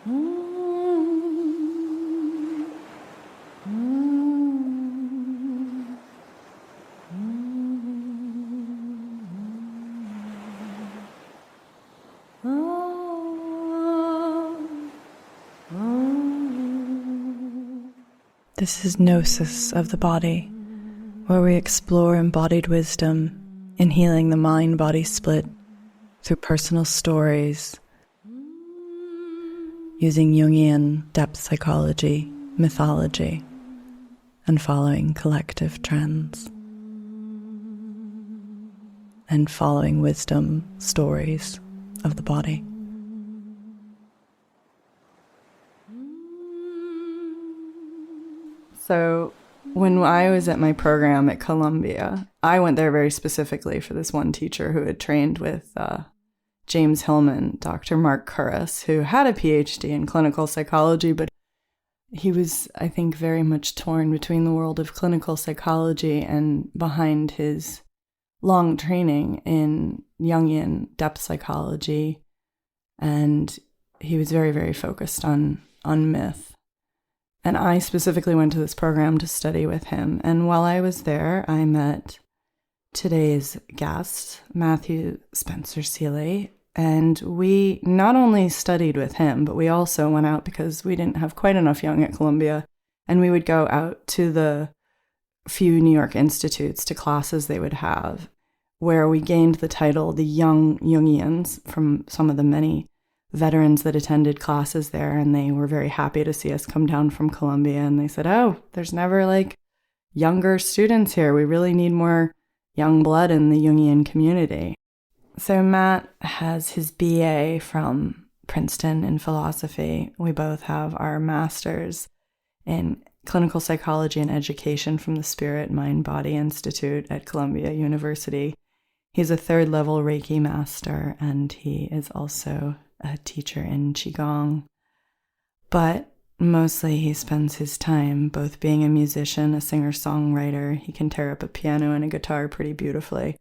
This is Gnosis of the Body, where we explore embodied wisdom in healing the mind-body split through personal stories, using Jungian depth psychology, mythology, and following collective trends, and following wisdom stories of the body. So when I was at my program at Columbia, I went there very specifically for this one teacher who had trained with James Hillman, Dr. Mark Curris, who had a PhD in clinical psychology, but he was, I think, very much torn between the world of clinical psychology and behind his long training in Jungian depth psychology. And he was very, very focused on myth. And I specifically went to this program to study with him. And while I was there, I met today's guest, Matthew Spencer Seeley. And we not only studied with him, but we also went out because we didn't have quite enough Jung at Columbia. And we would go out to the few New York institutes to classes they would have, where we gained the title the Young Jungians from some of the many veterans that attended classes there, and they were very happy to see us come down from Columbia, and they said, oh, there's never younger students here. We really need more young blood in the Jungian community. So Matt has his BA from Princeton in philosophy. We both have our masters in clinical psychology and education from the Spirit Mind Body Institute at Columbia University. He's a third-level Reiki master, and he is also a teacher in Qigong. But mostly he spends his time both being a musician, a singer-songwriter, he can tear up a piano and a guitar pretty beautifully,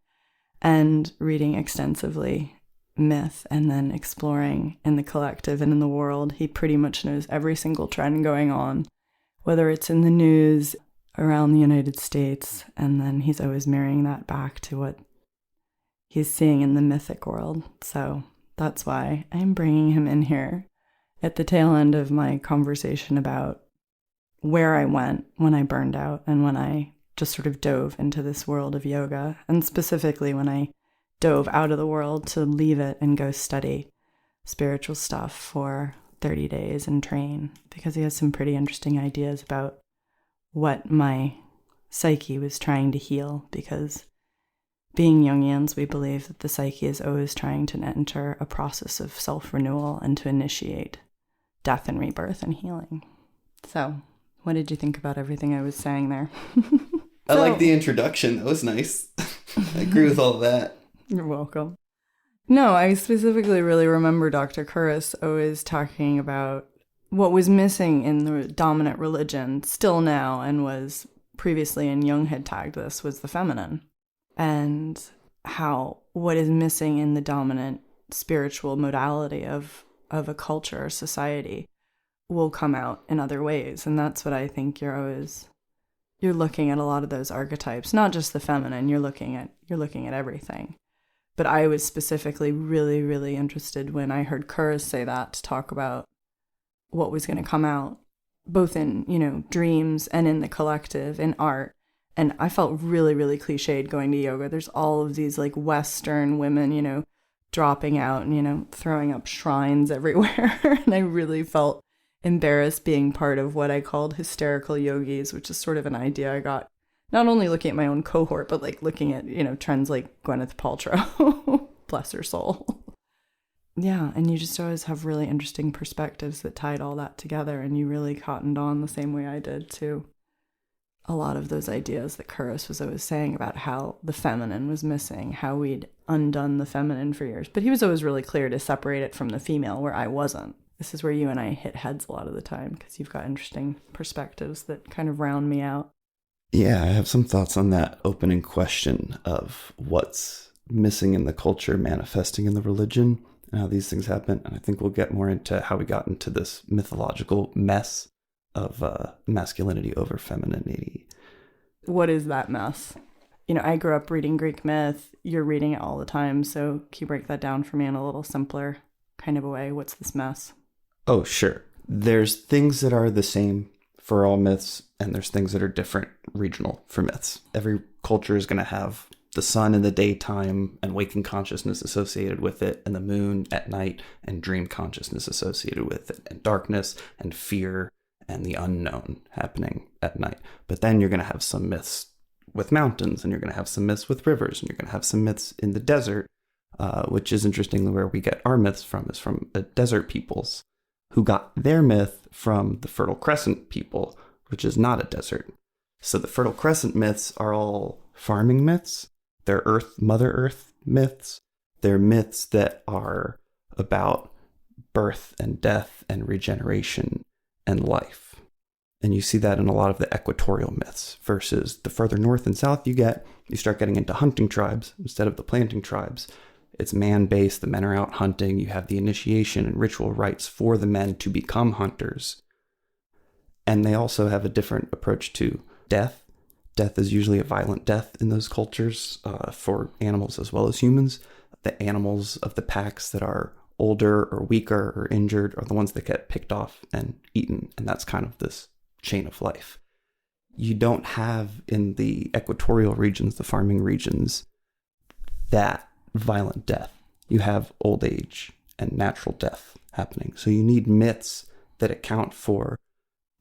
and reading extensively myth and then exploring in the collective and in the world. He pretty much knows every single trend going on, whether it's in the news around the United States, and then he's always marrying that back to what he's seeing in the mythic world. So that's why I'm bringing him in here at the tail end of my conversation about where I went when I burned out and when I just sort of dove into this world of yoga, and specifically when I dove out of the world to leave it and go study spiritual stuff for 30 days and train, because he has some pretty interesting ideas about what my psyche was trying to heal, because being Jungians, we believe that the psyche is always trying to enter a process of self-renewal and to initiate death and rebirth and healing. So, what did you think about everything I was saying there? I like the introduction. That was nice. I agree with all of that. You're welcome. No, I specifically really remember Dr. Curris always talking about what was missing in the dominant religion still now, and was previously, and Jung had tagged this, was the feminine. And how what is missing in the dominant spiritual modality of a culture or society will come out in other ways. And that's what I think you're looking at a lot of those archetypes, not just the feminine, you're looking at everything. But I was specifically really, really interested when I heard Curris say that, to talk about what was going to come out, both in, dreams and in the collective, in art. And I felt really, really cliched going to yoga. There's all of these Western women, dropping out and, throwing up shrines everywhere. And I really felt embarrassed being part of what I called hysterical yogis, which is sort of an idea I got, not only looking at my own cohort, but looking at, trends like Gwyneth Paltrow, bless her soul. Yeah, and you just always have really interesting perspectives that tied all that together, and you really cottoned on the same way I did too. A lot of those ideas that Curris was always saying about how the feminine was missing, how we'd undone the feminine for years. But he was always really clear to separate it from the female, where I wasn't. This is where you and I hit heads a lot of the time, because you've got interesting perspectives that kind of round me out. Yeah, I have some thoughts on that opening question of what's missing in the culture manifesting in the religion. and how these things happen. And I think we'll get more into how we got into this mythological mess of masculinity over femininity. What is that mess? I grew up reading Greek myth. You're reading it all the time. So can you break that down for me in a little simpler kind of a way? What's this mess? Oh, sure. There's things that are the same for all myths, and there's things that are different regional for myths. Every culture is going to have the sun in the daytime and waking consciousness associated with it, and the moon at night and dream consciousness associated with it, and darkness and fear and the unknown happening at night. But then you're going to have some myths with mountains, and you're going to have some myths with rivers, and you're going to have some myths in the desert, which is interestingly where we get our myths from, is from the desert peoples who got their myth from the Fertile Crescent people, which is not a desert. So the Fertile Crescent myths are all farming myths. They're Mother Earth myths. They're myths that are about birth and death and regeneration and life. And you see that in a lot of the equatorial myths, versus the further north and south you start getting into hunting tribes instead of the planting tribes. It's man-based. The men are out hunting. You have the initiation and ritual rites for the men to become hunters. And they also have a different approach to death. Death is usually a violent death in those cultures, for animals as well as humans. The animals of the packs that are older or weaker or injured are the ones that get picked off and eaten. And that's kind of this chain of life. You don't have in the equatorial regions, the farming regions, that violent death. You have old age and natural death happening. So you need myths that account for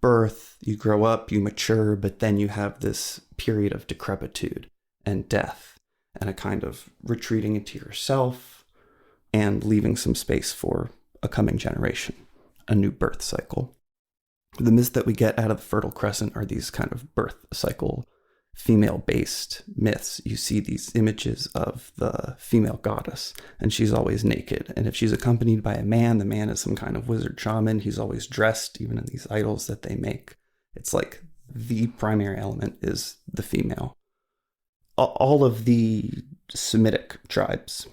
birth. You grow up, you mature, but then you have this period of decrepitude and death and a kind of retreating into yourself and leaving some space for a coming generation, a new birth cycle. The myths that we get out of the Fertile Crescent are these kind of birth cycle, female-based myths. You see these images of the female goddess, and she's always naked. And if she's accompanied by a man, the man is some kind of wizard shaman. He's always dressed, even in these idols that they make. It's like the primary element is the female. All of the Semitic tribes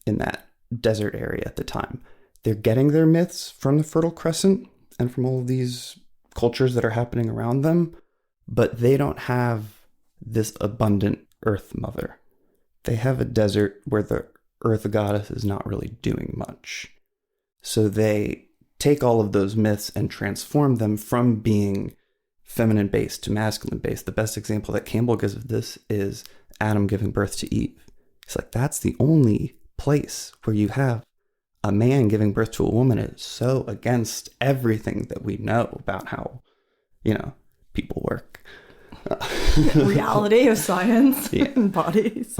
in that desert area at the time, they're getting their myths from the Fertile Crescent and from all of these cultures that are happening around them, but they don't have this abundant earth mother. They have a desert where the earth goddess is not really doing much. So they take all of those myths and transform them from being feminine based to masculine based. The best example that Campbell gives of this is Adam giving birth to Eve. He's like, that's the only place where you have a man giving birth to a woman. Is so against everything that we know about how, people work. Reality of science and bodies.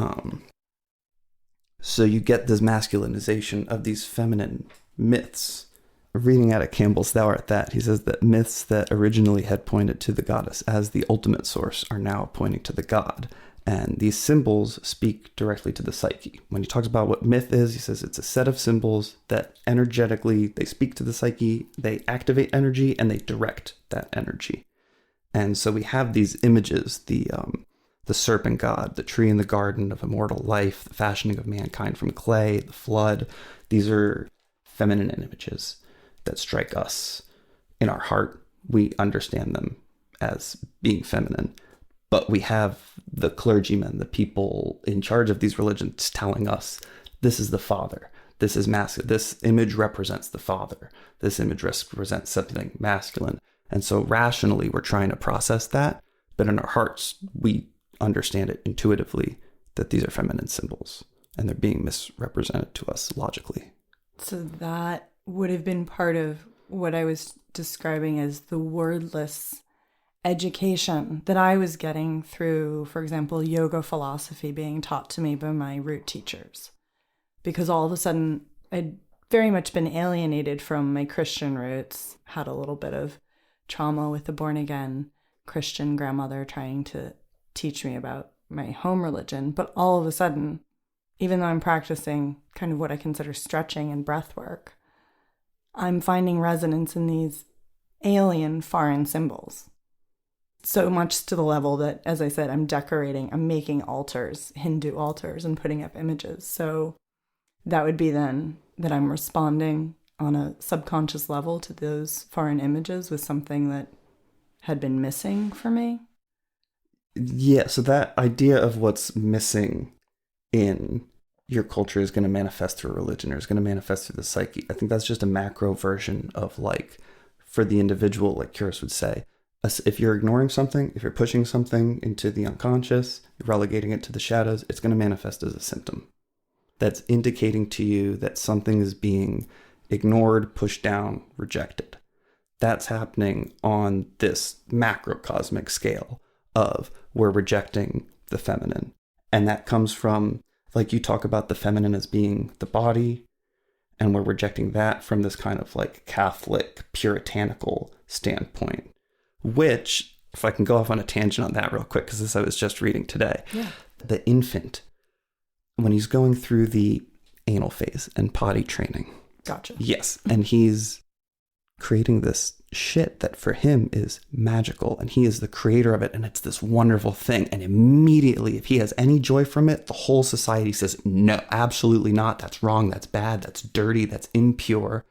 So you get this masculinization of these feminine myths. Reading out of Campbell's Thou Art That, he says that myths that originally had pointed to the goddess as the ultimate source are now pointing to the god. And these symbols speak directly to the psyche. When he talks about what myth is, he says it's a set of symbols that energetically, they speak to the psyche, they activate energy, and they direct that energy. And so we have these images, the serpent god, the tree in the garden of immortal life, the fashioning of mankind from clay, the flood. These are feminine images that strike us in our heart. We understand them as being feminine. But we have the clergymen, the people in charge of these religions telling us, this is the father, this is masculine, this image represents the father, this image represents something masculine. And so rationally, we're trying to process that, but in our hearts, we understand it intuitively that these are feminine symbols and they're being misrepresented to us logically. So that would have been part of what I was describing as the wordless education that I was getting through, for example, yoga philosophy being taught to me by my root teachers. Because all of a sudden, I'd very much been alienated from my Christian roots, had a little bit of trauma with the born-again Christian grandmother trying to teach me about my home religion. But all of a sudden, even though I'm practicing kind of what I consider stretching and breath work, I'm finding resonance in these alien, foreign symbols. So much to the level that, as I said, I'm making altars, Hindu altars, and putting up images. So that would be then that I'm responding on a subconscious level to those foreign images was something that had been missing for me. Yeah, so that idea of what's missing in your culture is going to manifest through religion, or is going to manifest through the psyche. I think that's just a macro version of, like, for the individual, like Curious would say, if you're ignoring something, if you're pushing something into the unconscious, you're relegating it to the shadows, it's going to manifest as a symptom. That's indicating to you that something is being ignored, pushed down, rejected. That's happening on this macrocosmic scale of we're rejecting the feminine. And that comes from, like, you talk about the feminine as being the body, and we're rejecting that from this kind of like Catholic puritanical standpoint, which, if I can go off on a tangent on that real quick, because this I was just reading today, the infant, when he's going through the anal phase and potty training. Gotcha. Yes. And he's creating this shit that for him is magical, and he is the creator of it, and it's this wonderful thing. And immediately, if he has any joy from it, the whole society says, no, absolutely not. That's wrong. That's bad. That's dirty. That's impure.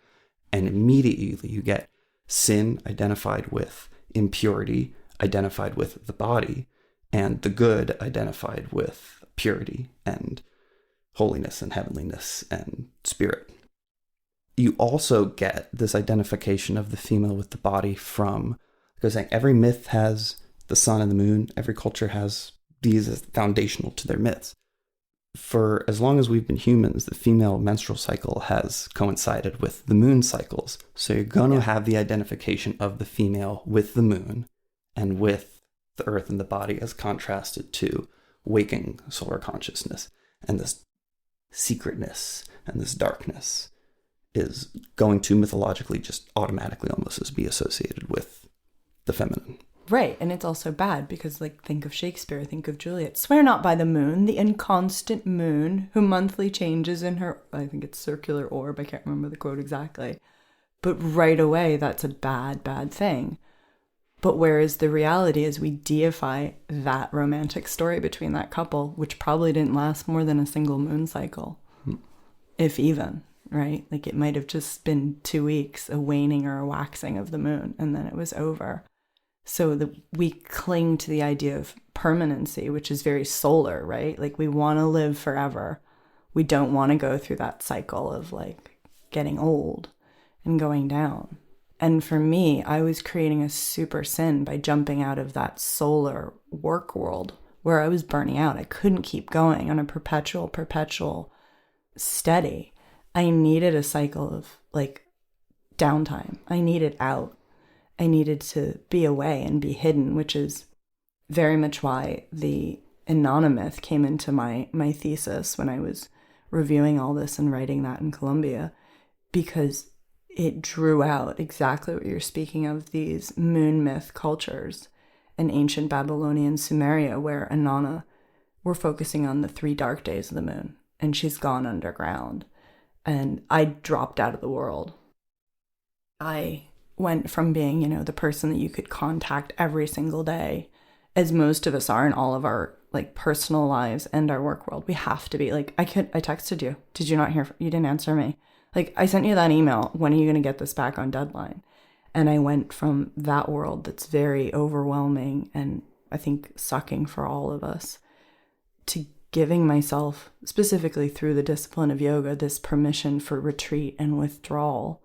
And immediately you get sin identified with impurity, identified with the body, and the good identified with purity and holiness and heavenliness and spirit. You also get this identification of the female with the body from, because every myth has the sun and the moon. Every culture has these as foundational to their myths. For as long as we've been humans, the female menstrual cycle has coincided with the moon cycles. So you're going to have the identification of the female with the moon and with the earth and the body as contrasted to waking solar consciousness. And this secretness and this darkness is going to mythologically just automatically almost as be associated with the feminine. Right. And it's also bad because, like, think of Shakespeare, think of Juliet. Swear not by the moon, the inconstant moon, who monthly changes in her, I think it's circular orb, I can't remember the quote exactly. But right away, that's a bad, bad thing. But whereas the reality is we deify that romantic story between that couple, which probably didn't last more than a single moon cycle, if even, right? Like, it might have just been 2 weeks, a waning or a waxing of the moon, and then it was over. So we cling to the idea of permanency, which is very solar, right? Like, we want to live forever. We don't want to go through that cycle of, like, getting old and going down. And for me, I was creating a super sin by jumping out of that solar work world where I was burning out. I couldn't keep going on a perpetual steady. I needed a cycle of, like, downtime. I needed out. I needed to be away and be hidden, which is very much why the Inanna myth came into my thesis when I was reviewing all this and writing that in Columbia, because it drew out exactly what you're speaking of, these moon myth cultures in ancient Babylonian Sumeria, where Inanna, we're focusing on the 3 dark days of the moon, and she's gone underground. And I dropped out of the world. I went from being, the person that you could contact every single day, as most of us are in all of our, like, personal lives and our work world. We have to be, like, I texted you. Did you not hear? You didn't answer me. Like, I sent you that email. When are you going to get this back on deadline? And I went from that world that's very overwhelming and I think sucking for all of us, to giving myself, specifically through the discipline of yoga, this permission for retreat and withdrawal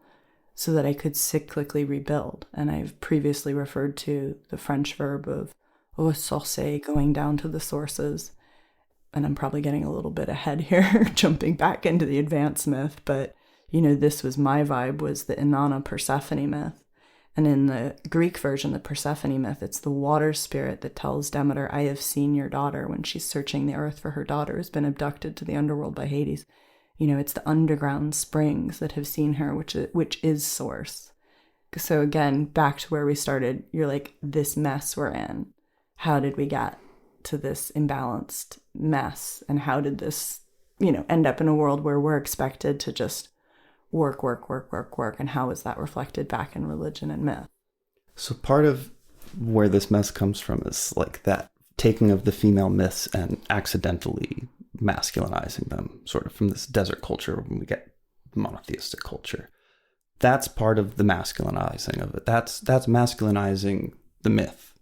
so that I could cyclically rebuild. And I've previously referred to the French verb of ressourcer, going down to the sources. And I'm probably getting a little bit ahead here, jumping back into the advanced myth, but this was my vibe, was the Inanna Persephone myth. And in the Greek version, the Persephone myth, it's the water spirit that tells Demeter, I have seen your daughter, when she's searching the earth for her daughter who's been abducted to the underworld by Hades. It's the underground springs that have seen her, which is source. So again, back to where we started, you're like, this mess we're in. How did we get to this imbalanced mess? And how did this, end up in a world where we're expected to just work. And how is that reflected back in religion and myth? So part of where this mess comes from is, like, that taking of the female myths and accidentally masculinizing them, sort of from this desert culture when we get monotheistic culture. That's part of the masculinizing of it. That's masculinizing the myth.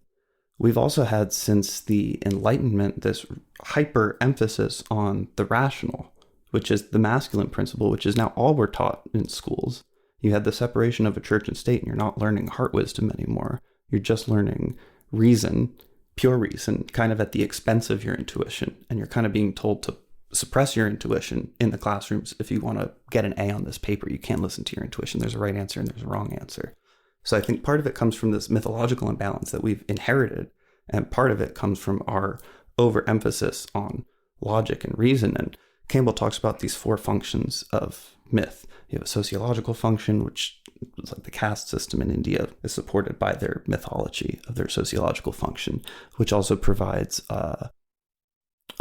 We've also had, since the Enlightenment, this hyper emphasis on the rational, which is the masculine principle, which is now all we're taught in schools. You had the separation of a church and state, and you're not learning heart wisdom anymore. You're just learning reason, pure reason, kind of at the expense of your intuition. And you're kind of being told to suppress your intuition in the classrooms. If you want to get an A on this paper, you can't listen to your intuition. There's a right answer and there's a wrong answer. So I think part of it comes from this mythological imbalance that we've inherited. And part of it comes from our overemphasis on logic and reason. And Campbell talks about these 4 functions of myth. You have a sociological function, which is like the caste system in India is supported by their mythology of their sociological function, which also provides a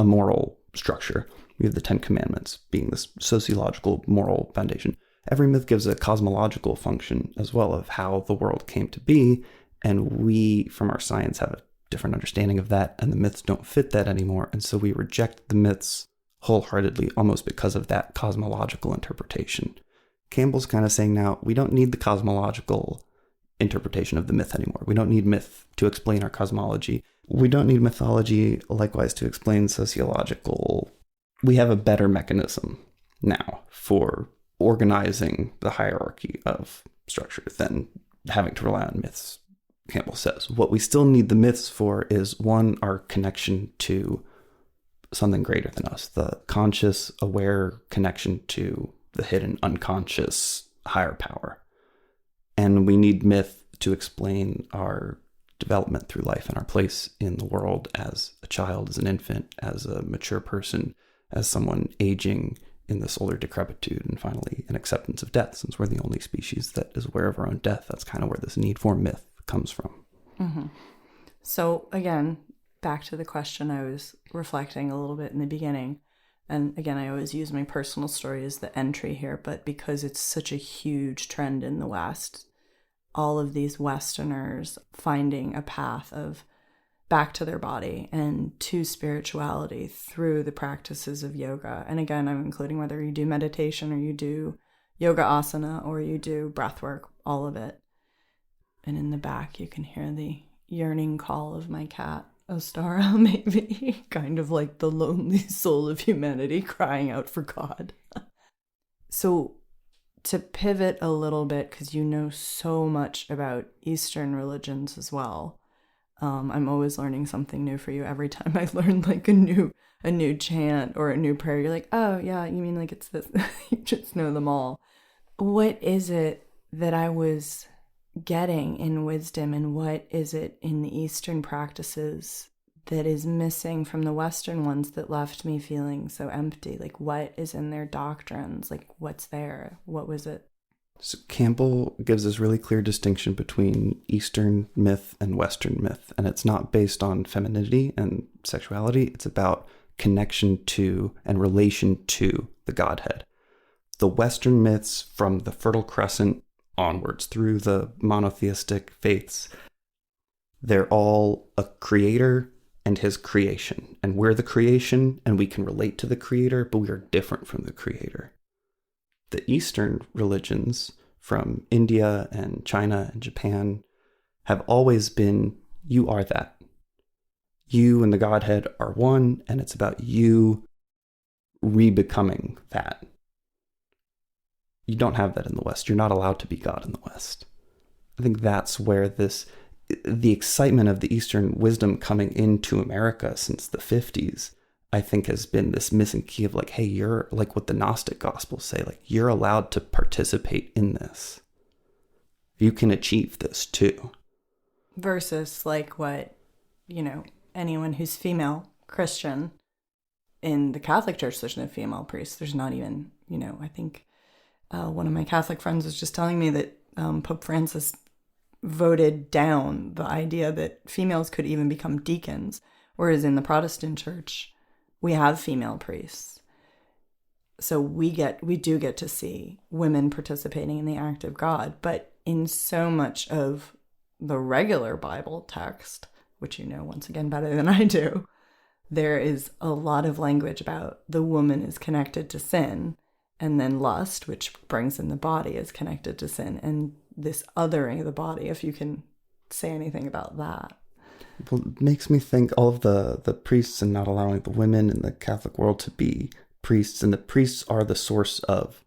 moral structure. We have the 10 Commandments being this sociological moral foundation. Every myth gives a cosmological function as well of how the world came to be. And we, from our science, have a different understanding of that. And the myths don't fit that anymore. And so we reject the myths wholeheartedly, almost because of that cosmological interpretation. Campbell's kind of saying now, we don't need the cosmological interpretation of the myth anymore. We don't need myth to explain our cosmology. We don't need mythology, likewise, to explain sociological. We have a better mechanism now for organizing the hierarchy of structure than having to rely on myths, Campbell says. What we still need the myths for is, one, our connection to something greater than us, the conscious, aware connection to the hidden, unconscious higher power. And we need myth to explain our development through life and our place in the world as a child, as an infant, as a mature person, as someone aging in this older decrepitude, and finally an acceptance of death, since we're the only species that is aware of our own death. That's kind of where this need for myth comes from. Mm-hmm. So again, back to the question I was reflecting a little bit in the beginning. And again, I always use my personal story as the entry here, but because it's such a huge trend in the West, all of these Westerners finding a path of back to their body and to spirituality through the practices of yoga. And again, I'm including whether you do meditation or you do yoga asana or you do breath work, all of it. And in the back, you can hear the yearning call of my cat, Ostara, maybe, kind of like the lonely soul of humanity crying out for God. So to pivot a little bit, because you know so much about Eastern religions as well, I'm always learning something new for you. Every time I learn like a new chant or a new prayer, you're like, oh yeah, you mean like it's this? You just know them all. What is it that I was getting in wisdom, and what is it in the Eastern practices that is missing from the Western ones that left me feeling so empty? Like, what is in their doctrines? Like, what's there? What was it? So Campbell gives this really clear distinction between Eastern myth and Western myth, and it's not based on femininity and sexuality. It's about connection to and relation to the Godhead. The Western myths, from the Fertile Crescent onwards through the monotheistic faiths, they're all a creator and his creation. And we're the creation, and we can relate to the creator, but we are different from the creator. The Eastern religions, from India and China and Japan, have always been, you are that. You and the Godhead are one, and it's about you re-becoming that. You don't have that in the West. You're not allowed to be God in the West. I think that's where the excitement of the Eastern wisdom coming into America since the 50s, I think, has been this missing key of like, hey, you're like what the Gnostic Gospels say, like you're allowed to participate in this. You can achieve this too. Versus like what, anyone who's female Christian in the Catholic Church, there's no female priests. There's not even, I think one of my Catholic friends was just telling me that Pope Francis voted down the idea that females could even become deacons, whereas in the Protestant Church, we have female priests. So we do get to see women participating in the act of God, but in so much of the regular Bible text, which once again better than I do, there is a lot of language about the woman is connected to sin, And then lust, which brings in the body, is connected to sin. And this othering of the body, if you can say anything about that. Well, it makes me think all of the priests and not allowing the women in the Catholic world to be priests, and the priests are the source of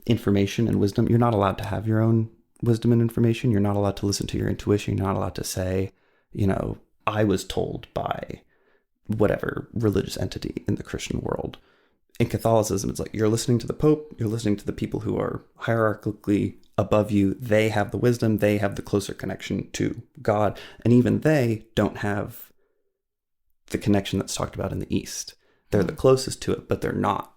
information and wisdom. You're not allowed to have your own wisdom and information. You're not allowed to listen to your intuition. You're not allowed to say, I was told by whatever religious entity in the Christian world. In Catholicism, it's like you're listening to the Pope, you're listening to the people who are hierarchically above you. They have the wisdom, they have the closer connection to God, and even they don't have the connection that's talked about in the East. They're the closest to it, but they're not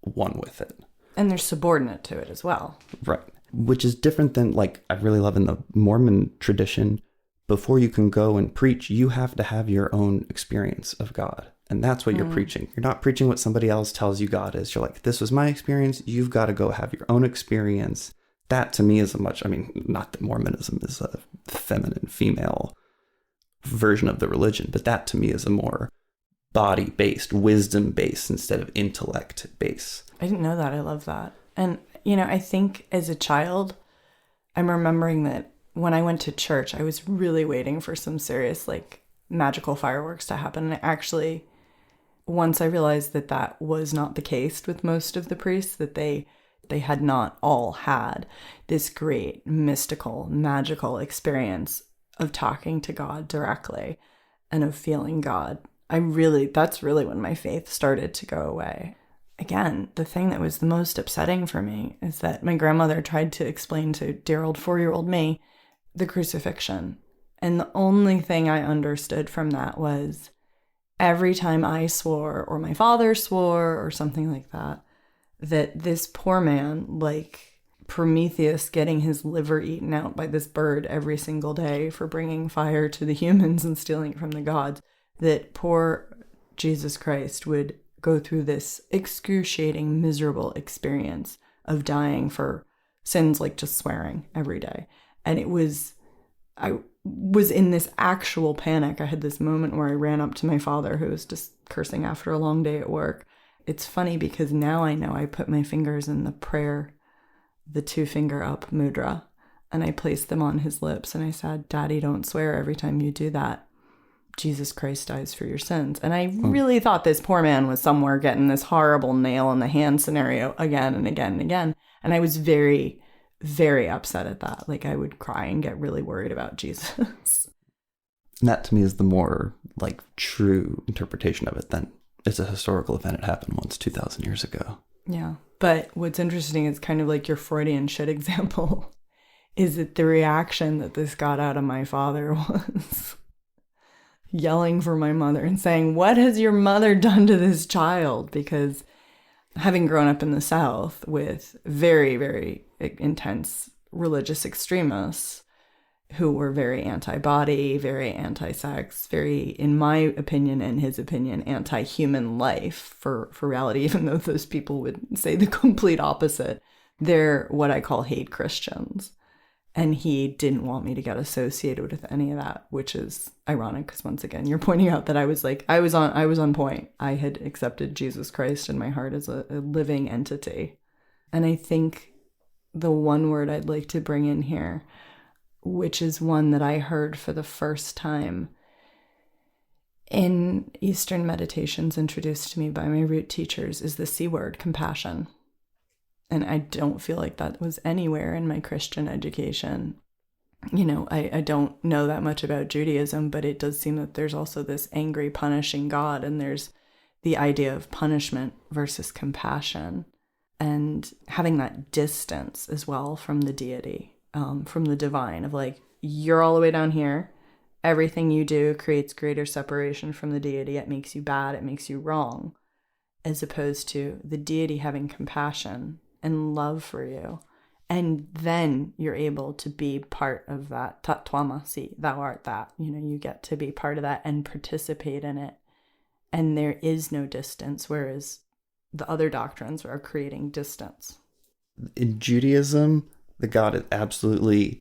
one with it. And they're subordinate to it as well. Right. Which is different than, I really love in the Mormon tradition, before you can go and preach, you have to have your own experience of God. And that's what you're preaching. You're not preaching what somebody else tells you God is. You're like, this was my experience. You've got to go have your own experience. That to me is not that Mormonism is a feminine, female version of the religion, but that to me is a more body-based, wisdom-based instead of intellect-based. I didn't know that. I love that. And, I think as a child, I'm remembering that when I went to church, I was really waiting for some serious, magical fireworks to happen. And actually, once I realized that that was not the case with most of the priests, that they had not all had this great mystical, magical experience of talking to God directly and of feeling God. That's really when my faith started to go away. Again, the thing that was the most upsetting for me is that my grandmother tried to explain to dear old 4-year-old me the crucifixion. And the only thing I understood from that was every time I swore, or my father swore, or something like that, that this poor man, like Prometheus getting his liver eaten out by this bird every single day for bringing fire to the humans and stealing it from the gods, that poor Jesus Christ would go through this excruciating, miserable experience of dying for sins like just swearing every day. And I was in this actual panic. I had this moment where I ran up to my father, who was just cursing after a long day at work. It's funny because now I know I put my fingers in the prayer, the 2-finger up mudra, and I placed them on his lips. And I said, Daddy, don't swear every time you do that. Jesus Christ dies for your sins. And I really thought this poor man was somewhere getting this horrible nail in the hand scenario again and again and again. And I was very, very upset at that. I would cry and get really worried about Jesus. And that to me is the more true interpretation of it than it's a historical event. It happened once 2,000 years ago. Yeah. But what's interesting is kind of like your Freudian shit example is that the reaction that this got out of my father was yelling for my mother and saying, what has your mother done to this child? Because having grown up in the South with very, very intense religious extremists who were very anti-body, very anti-sex, very, in my opinion and his opinion, anti-human life for reality, even though those people would say the complete opposite. They're what I call hate Christians. And he didn't want me to get associated with any of that, which is ironic because once again, you're pointing out that I was on point. I had accepted Jesus Christ in my heart as a living entity. And I think the one word I'd like to bring in here, which is one that I heard for the first time in Eastern meditations introduced to me by my root teachers, is the C word, compassion. And I don't feel like that was anywhere in my Christian education. I don't know that much about Judaism, but it does seem that there's also this angry, punishing God, and there's the idea of punishment versus compassion, and having that distance as well from the deity, from the divine, of you're all the way down here. Everything you do creates greater separation from the deity. It makes you bad. It makes you wrong, as opposed to the deity having compassion and love for you. And then you're able to be part of that. Tat twamasi, thou art that. You get to be part of that and participate in it. And there is no distance, whereas the other doctrines are creating distance. In Judaism, the God is absolutely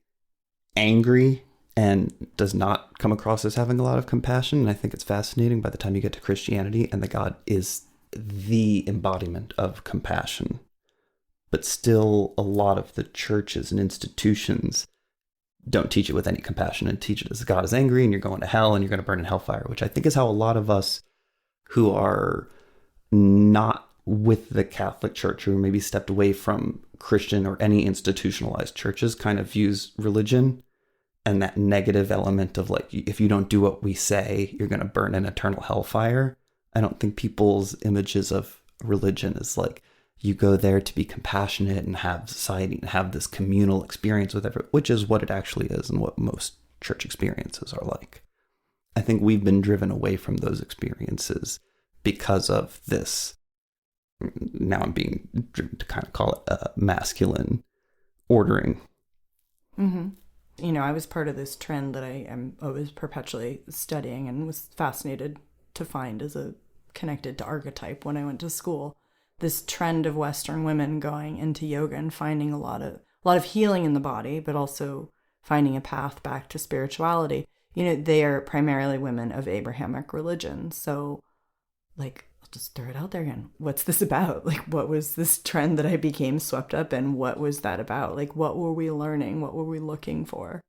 angry and does not come across as having a lot of compassion. And I think it's fascinating by the time you get to Christianity, and the God is the embodiment of compassion. but still a lot of the churches and institutions don't teach it with any compassion and teach it as God is angry and you're going to hell and you're going to burn in hellfire, which I think is how a lot of us who are not with the Catholic Church, or maybe stepped away from Christian or any institutionalized churches, kind of views religion, and that negative element of like, if you don't do what we say, you're going to burn in eternal hellfire. I don't think people's images of religion is like, you go there to be compassionate and have society and have this communal experience with everyone, which is what it actually is and what most church experiences are like. I think we've been driven away from those experiences because of this. Now I'm being driven to kind of call it a masculine ordering. Mm-hmm. You know, I was part of this trend that I am always perpetually studying and was fascinated to find as a connected to archetype when I went to school. This trend of Western women going into yoga and finding a lot of healing in the body, but also finding a path back to spirituality. You know, they are primarily women of Abrahamic religion. So, like, I'll just throw it out there again. What's this about? Like, what was this trend that I became swept up in? What was that about? Like, what were we learning? What were we looking for?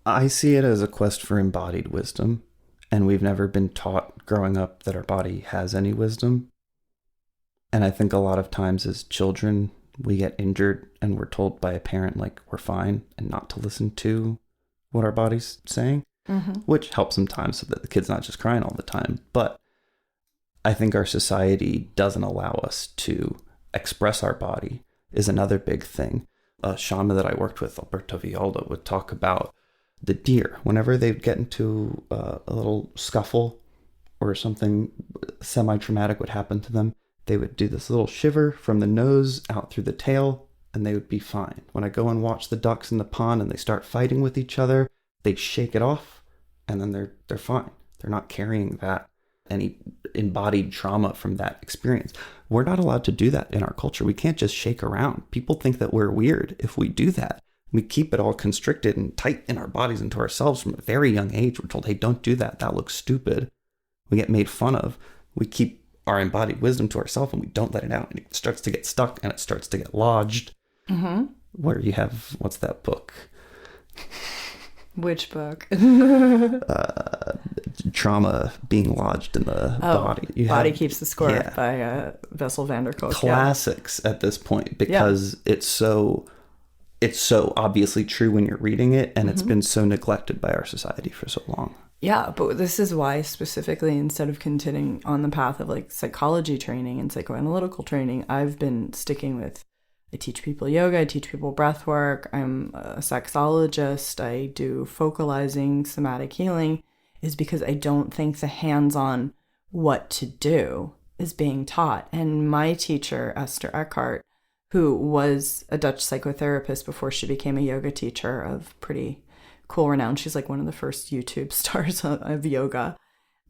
I see it as a quest for embodied wisdom. And we've never been taught growing up that our body has any wisdom. And I think a lot of times as children, we get injured and we're told by a parent, like, we're fine and not to listen to what our body's saying, which helps sometimes so that the kid's not just crying all the time. But I think our society doesn't allow us to express our body is another big thing. A shaman that I worked with, Alberto Villalda, would talk about the deer. Whenever they'd get into a little scuffle or something semi-traumatic would happen to them, they would do this little shiver from the nose out through the tail, and they would be fine. When I go and watch the ducks in the pond and they start fighting with each other, they'd shake it off, and then they're fine. They're not carrying that any embodied trauma from that experience. We're not allowed to do that in our culture. We can't just shake around. People think that we're weird if we do that. We keep it all constricted and tight in our bodies and to ourselves from a very young age. We're told, hey, don't do that. That looks stupid. We get made fun of. We keep our embodied wisdom to ourselves and we don't let it out. And it starts to get stuck and it starts to get lodged. Mm-hmm. Where you have, what's that book? Which book? Trauma being lodged in the body. Body Keeps the Score by Bessel van der Kolk. Classics at this point because it's so obviously true when you're reading it, and it's been so neglected by our society for so long. Yeah, but this is why specifically, instead of continuing on the path of like psychology training and psychoanalytical training, I've been sticking with, I teach people yoga, I teach people breath work, I'm a sexologist, I do focalizing, somatic healing, is because I don't think the hands-on what to do is being taught. And my teacher, Esther Eckhart, who was a Dutch psychotherapist before she became a yoga teacher of pretty cool renown. She's like one of the first YouTube stars of yoga.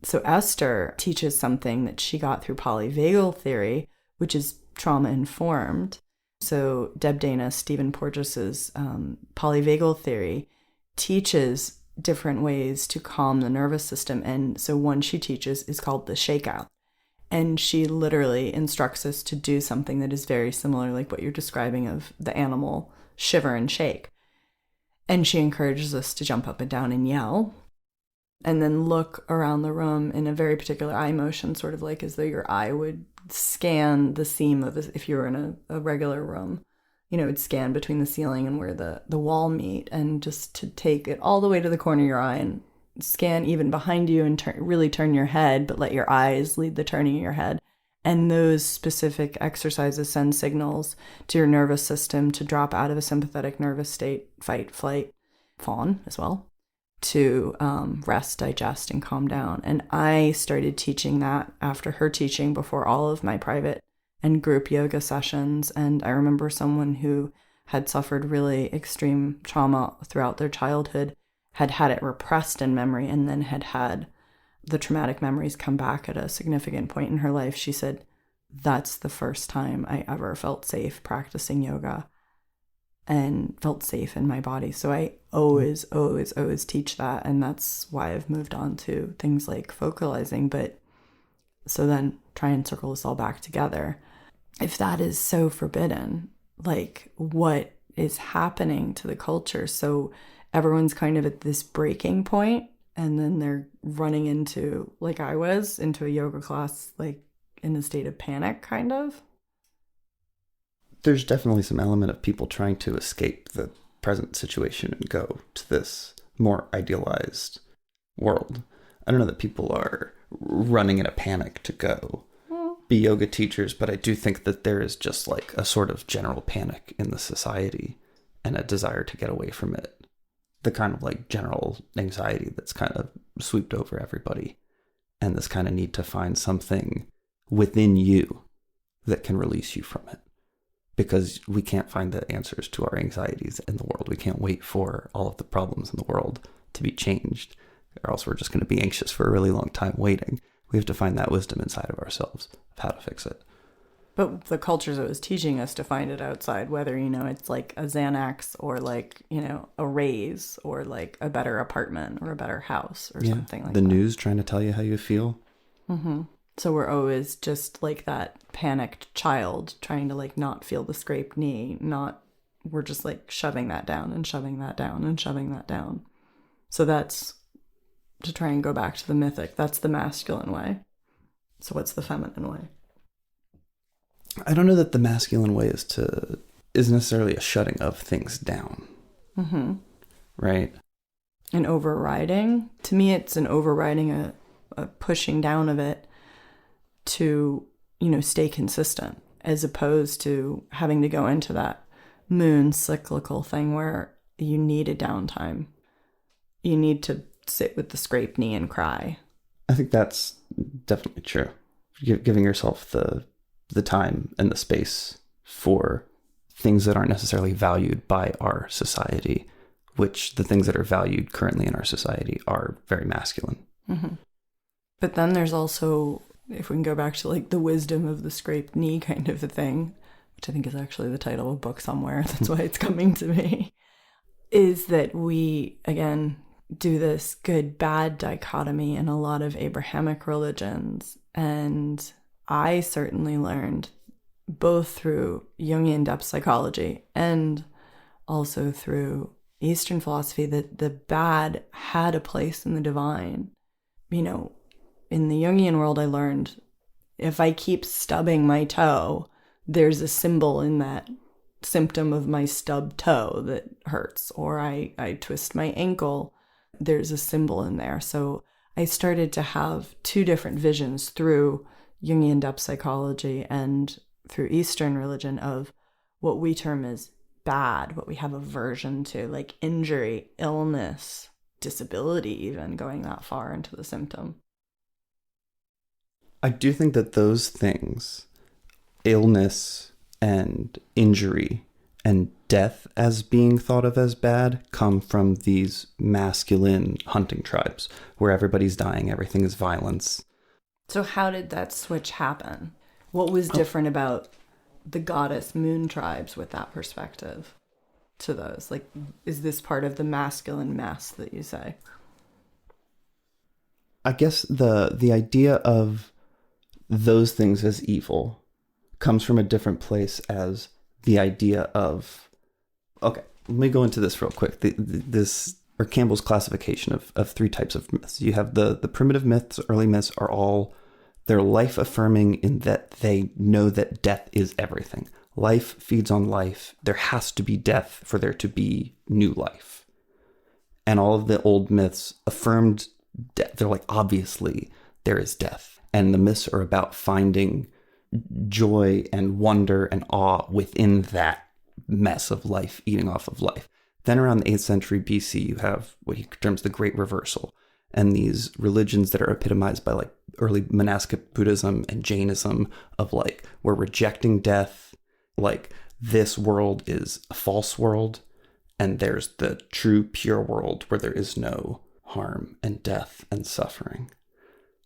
So Esther teaches something that she got through polyvagal theory, which is trauma-informed. So Deb Dana, Stephen Porges's polyvagal theory teaches different ways to calm the nervous system. And so one she teaches is called the shakeout. And she literally instructs us to do something that is very similar, like what you're describing of the animal shiver and shake. And she encourages us to jump up and down and yell, and then look around the room in a very particular eye motion, sort of like as though your eye would scan the seam of, if you were in a regular room, you know, it would scan between the ceiling and where the wall meet, and just to take it all the way to the corner of your eye and scan even behind you and really turn your head, but let your eyes lead the turning of your head. And those specific exercises send signals to your nervous system to drop out of a sympathetic nervous state, fight, flight, fawn as well, to rest, digest, and calm down. And I started teaching that after her teaching before all of my private and group yoga sessions. And I remember someone who had suffered really extreme trauma throughout their childhood had had it repressed in memory, and then had the traumatic memories come back at a significant point in her life. She said, that's the first time I ever felt safe practicing yoga and felt safe in my body. So I always teach that. And that's why I've moved on to things like focalizing. But so then try and circle this all back together. if that is so forbidden, like what is happening to the culture? So everyone's kind of at this breaking point, and then they're running into, like I was, into a yoga class, like in a state of panic, kind of. There's definitely some element of people trying to escape the present situation and go to this more idealized world. I don't know that people are running in a panic to go be yoga teachers, but I do think that there is just like a sort of general panic in the society and a desire to get away from it. The kind of like general anxiety that's kind of swooped over everybody, and this kind of need to find something within you that can release you from it. Because we can't find the answers to our anxieties in the world. We can't wait for all of the problems in the world to be changed, or else we're just going to be anxious for a really long time waiting. We have to find that wisdom inside of ourselves of how to fix it. But the cultures that was teaching us to find it outside, whether, it's like a Xanax or like, a raise or like a better apartment or a better house or something like that. The news trying to tell you how you feel. Mm-hmm. So we're always just like that panicked child trying to like not feel the scraped knee, we're just like shoving that down and shoving that down and shoving that down. So that's, to try and go back to the mythic, that's the masculine way. So what's the feminine way? I don't know that the masculine way is necessarily a shutting of things down. Mm-hmm. Right? An overriding. To me, it's an overriding, a pushing down of it to, stay consistent, as opposed to having to go into that moon cyclical thing where you need a downtime. You need to sit with the scraped knee and cry. I think that's definitely true. Giving yourself the time and the space for things that aren't necessarily valued by our society, which the things that are valued currently in our society are very masculine. Mm-hmm. But then there's also, if we can go back to like the wisdom of the scraped knee kind of a thing, which I think is actually the title of a book somewhere, that's why it's coming to me, is that we, again, do this good-bad dichotomy in a lot of Abrahamic religions. And I certainly learned, both through Jungian depth psychology and also through Eastern philosophy, that the bad had a place in the divine. In the Jungian world, I learned if I keep stubbing my toe, there's a symbol in that symptom of my stubbed toe that hurts. Or I twist my ankle, there's a symbol in there. So I started to have two different visions through Jungian depth psychology and through Eastern religion of what we term as bad, what we have aversion to, like injury, illness, disability, even going that far into the symptom. I do think that those things, illness and injury and death as being thought of as bad, come from these masculine hunting tribes where everybody's dying, everything is violence. So how did that switch happen? What was different about the goddess moon tribes with that perspective to those? Like, is this part of the masculine mess that you say? I guess the idea of those things as evil comes from a different place as the idea of, okay, let me go into this real quick. Campbell's classification of three types of myths. You have the primitive myths, early myths are all, they're life affirming in that they know that death is everything. Life feeds on life. There has to be death for there to be new life. And all of the old myths affirmed death. They're like, obviously there is death. And the myths are about finding joy and wonder and awe within that mess of life, eating off of life. Then around the 8th century BC, you have what he terms the Great Reversal, and these religions that are epitomized by like early monastic Buddhism and Jainism of like, we're rejecting death, like this world is a false world, and there's the true pure world where there is no harm and death and suffering.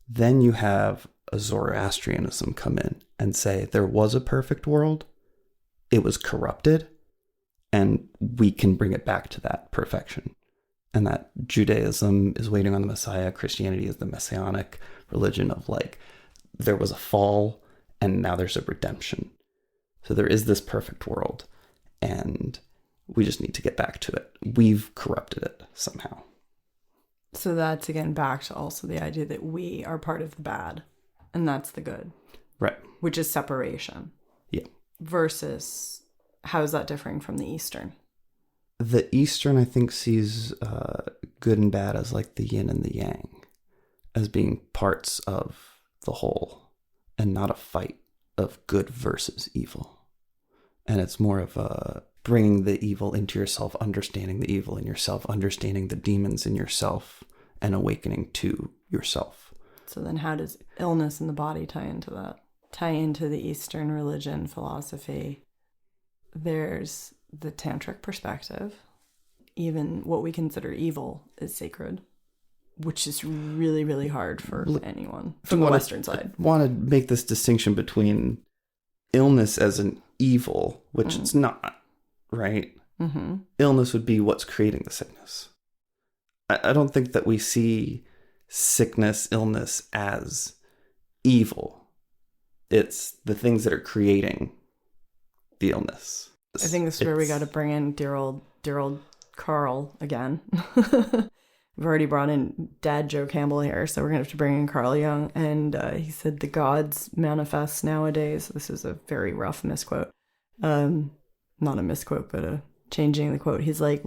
Then you have a Zoroastrianism come in and say there was a perfect world, it was corrupted, and we can bring it back to that perfection. And that Judaism is waiting on the Messiah. Christianity is the messianic religion of like, there was a fall and now there's a redemption. So there is this perfect world, and we just need to get back to it. We've corrupted it somehow. So that's, again, back to also the idea that we are part of the bad, and that's the good. Right. Which is separation. Yeah. Versus, how is that differing from the Eastern? The Eastern, I think, sees good and bad as like the yin and the yang, as being parts of the whole, and not a fight of good versus evil. And it's more of a bringing the evil into yourself, understanding the evil in yourself, understanding the demons in yourself, and awakening to yourself. So then how does illness in the body tie into that? Tie into the Eastern religion, philosophy? There's the tantric perspective. Even what we consider evil is sacred, which is really, really hard for anyone from the Western side. I want to make this distinction between illness as an evil, which it's not, right? Mm-hmm. Illness would be what's creating the sickness. I don't think that we see sickness, illness as evil. It's the things that are creating the illness. I think this is where we got to bring in dear old Carl again. We've already brought in Dad Joe Campbell here, so we're going to have to bring in Carl Jung. And he said the gods manifest nowadays. This is a very rough misquote. Not a misquote, but changing the quote. He's like,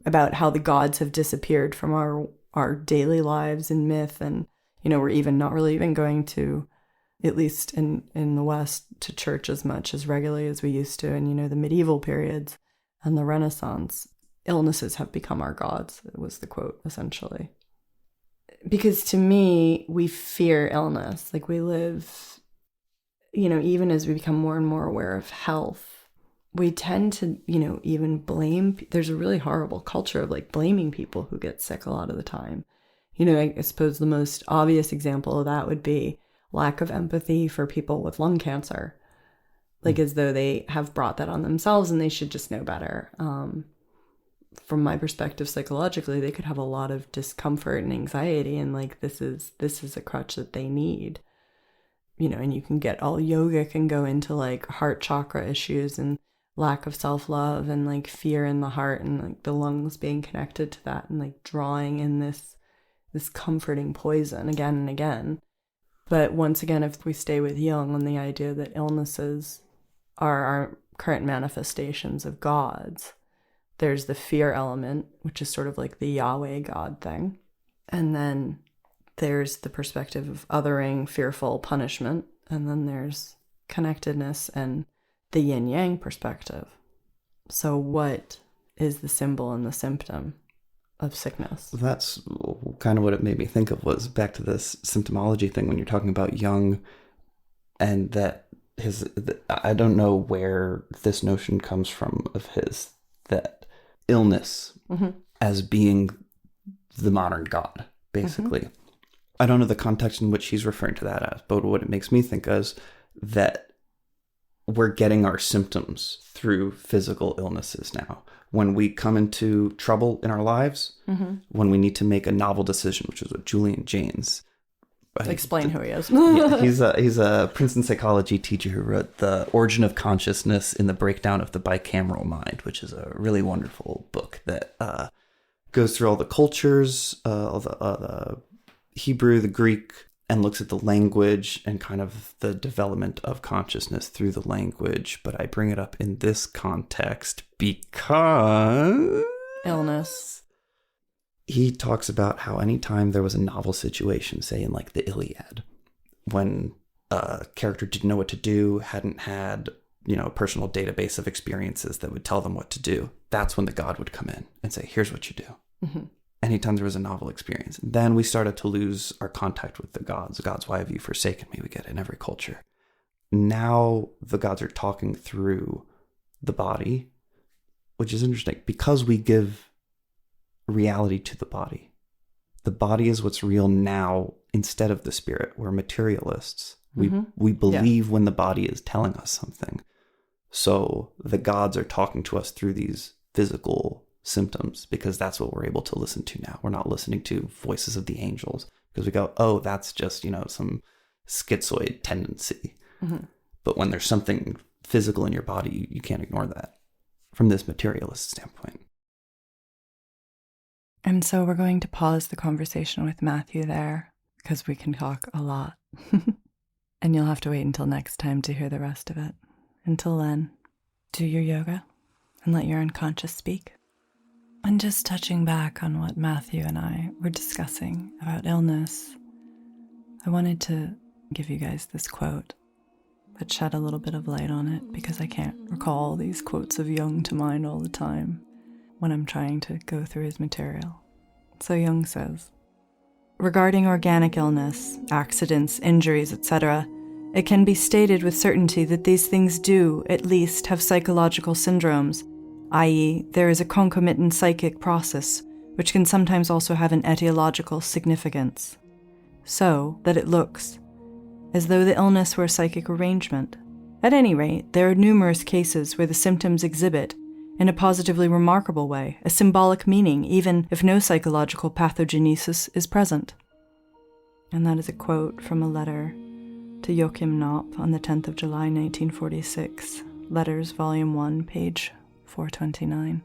about how the gods have disappeared from our daily lives in myth. And, we're even not really even going to, at least in the West, to church as much as regularly as we used to. And, the medieval periods and the Renaissance. Illnesses have become our gods, was the quote, essentially. Because to me, we fear illness. Like we live, even as we become more and more aware of health, we tend to, even blame. There's a really horrible culture of like blaming people who get sick a lot of the time. I suppose the most obvious example of that would be lack of empathy for people with lung cancer. Like as though they have brought that on themselves and they should just know better. From my perspective, psychologically, they could have a lot of discomfort and anxiety, and like this is a crutch that they need. And you can get all yogic and go into like heart chakra issues and lack of self-love and like fear in the heart and like the lungs being connected to that and like drawing in this comforting poison again and again. But once again, if we stay with Jung and the idea that illnesses are our current manifestations of gods, there's the fear element, which is sort of like the Yahweh God thing. And then there's the perspective of othering, fearful, punishment. And then there's connectedness and the yin-yang perspective. So what is the symbol and the symptom of sickness? That's kind of what it made me think of, was back to this symptomology thing when you're talking about Jung, and that I don't know where this notion comes from of his, that illness as being the modern God, basically. I don't know the context in which he's referring to that as, but what it makes me think is that we're getting our symptoms through physical illnesses now. When we come into trouble in our lives, when we need to make a novel decision, which is what Julian Jaynes... Explain who he is. Yeah, he's a Princeton psychology teacher who wrote The Origin of Consciousness in the Breakdown of the Bicameral Mind, which is a really wonderful book that goes through all the cultures, all the Hebrew, the Greek, and looks at the language and kind of the development of consciousness through the language. But I bring it up in this context because... illness. He talks about how anytime there was a novel situation, say in like the Iliad, when a character didn't know what to do, hadn't had, a personal database of experiences that would tell them what to do, that's when the god would come in and say, here's what you do. Anytime there was a novel experience. Then we started to lose our contact with the gods. The gods, why have you forsaken me? We get it in every culture. Now the gods are talking through the body, which is interesting because we give reality to the body. The body is what's real now instead of the spirit. We're materialists. We believe when the body is telling us something. So the gods are talking to us through these physical symptoms because that's what we're able to listen to now. We're not listening to voices of the angels because we go, oh, that's just, some schizoid tendency. But when there's something physical in your body. You can't ignore that from this materialist standpoint. And so we're going to pause the conversation with Matthew there, because we can talk a lot. And you'll have to wait until next time to hear the rest of it. Until then, do your yoga and let your unconscious speak. And just touching back on what Matthew and I were discussing about illness, I wanted to give you guys this quote that shed a little bit of light on it, because I can't recall these quotes of Jung to mind all the time when I'm trying to go through his material. So Jung says, regarding organic illness, accidents, injuries, etc., it can be stated with certainty that these things do, at least, have psychological syndromes, i.e., there is a concomitant psychic process, which can sometimes also have an etiological significance. So that it looks as though the illness were a psychic arrangement. At any rate, there are numerous cases where the symptoms exhibit, in a positively remarkable way, a symbolic meaning, even if no psychological pathogenesis is present. And that is a quote from a letter to Joachim Knop on the 10th of July, 1946, Letters, Volume 1, page 429.